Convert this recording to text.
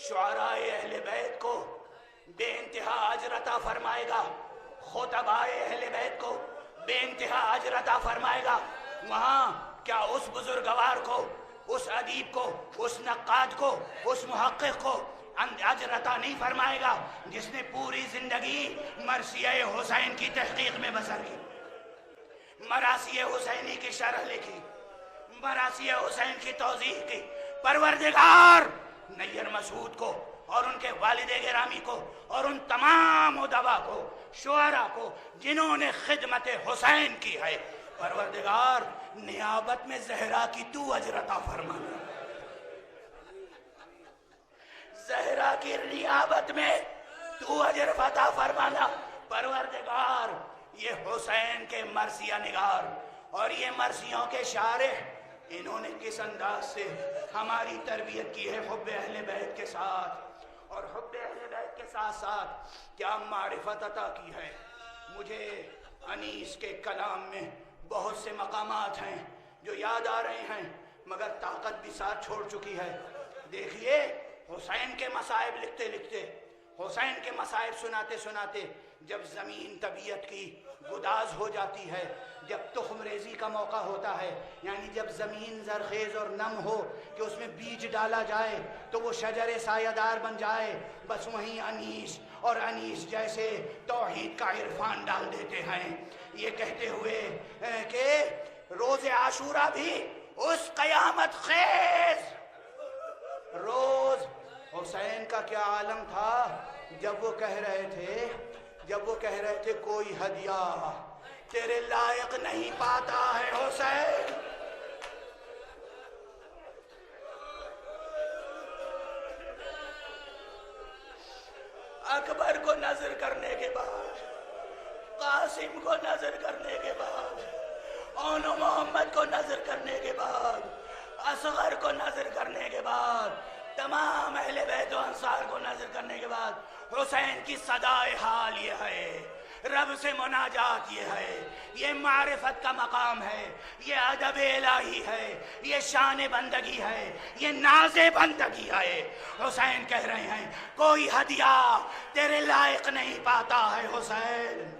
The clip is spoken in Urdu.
شعراء اہل بیت کو بے انتہا اجر عطا فرمائے گا، خطبائے اہل بیت کو بے انتہا اجر عطا فرمائے گا، وہاں کیا اس بزرگوار کو، اس ادیب کو، اس نقاد کو، اس محقق کو اجر عطا نہیں فرمائے گا جس نے پوری زندگی مرثیہ حسین کی تحقیق میں بسر کی، مراثی حسینی کی شرح لکھی، مراثی حسین کی توضیح کی؟ پروردگار نیر مسعود کو اور ان کے والد گرامی کو اور ان تمام ادبا کو، شعراء کو جنہوں نے خدمت حسین کی ہے، پروردگار نیابت میں زہرا کی تو اجر عطا فرمانا، زہرا کی نیابت میں تو اجر عطا فرمانا۔ پروردگار یہ حسین کے مرثیہ نگار اور یہ مرثیوں کے شارح، انہوں نے کس انداز سے ہماری تربیت کی ہے حب اہل بیت کے ساتھ، اور حب اہل بیت کے ساتھ ساتھ کیا معرفت عطا کی ہے۔ مجھے انیس کے کلام میں بہت سے مقامات ہیں جو یاد آ رہے ہیں، مگر طاقت بھی ساتھ چھوڑ چکی ہے۔ دیکھیے، حسین کے مصائب لکھتے لکھتے، حسین کے مصائب سناتے سناتے جب زمین طبیعت کی گداز ہو جاتی ہے، جب تخم ریزی کا موقع ہوتا ہے، یعنی جب زمین زرخیز اور نم ہو کہ اس میں بیج ڈالا جائے تو وہ شجر سایہ دار بن جائے، بس وہیں انیس اور انیس جیسے توحید کا عرفان ڈال دیتے ہیں، یہ کہتے ہوئے کہ روز عاشورہ بھی اس قیامت خیز روز حسین کا کیا عالم تھا جب وہ کہہ رہے تھے کوئی ہدیہ تیرے لائق نہیں پاتا ہے حسین۔ اکبر کو نظر کرنے کے بعد، قاسم کو نظر کرنے کے بعد، اون محمد کو نظر کرنے کے بعد، اصغر کو نظر کرنے کے بعد، تمام اہل بیت و انصار کو نظر کرنے کے بعد، حسین کی صدائے حال یہ ہے، رب سے مناجات یہ ہے، یہ معرفت کا مقام ہے، یہ ادب الہی ہے، یہ شان بندگی ہے، یہ ناز بندگی ہے۔ حسین کہہ رہے ہیں کوئی ہدیہ تیرے لائق نہیں پاتا ہے حسین۔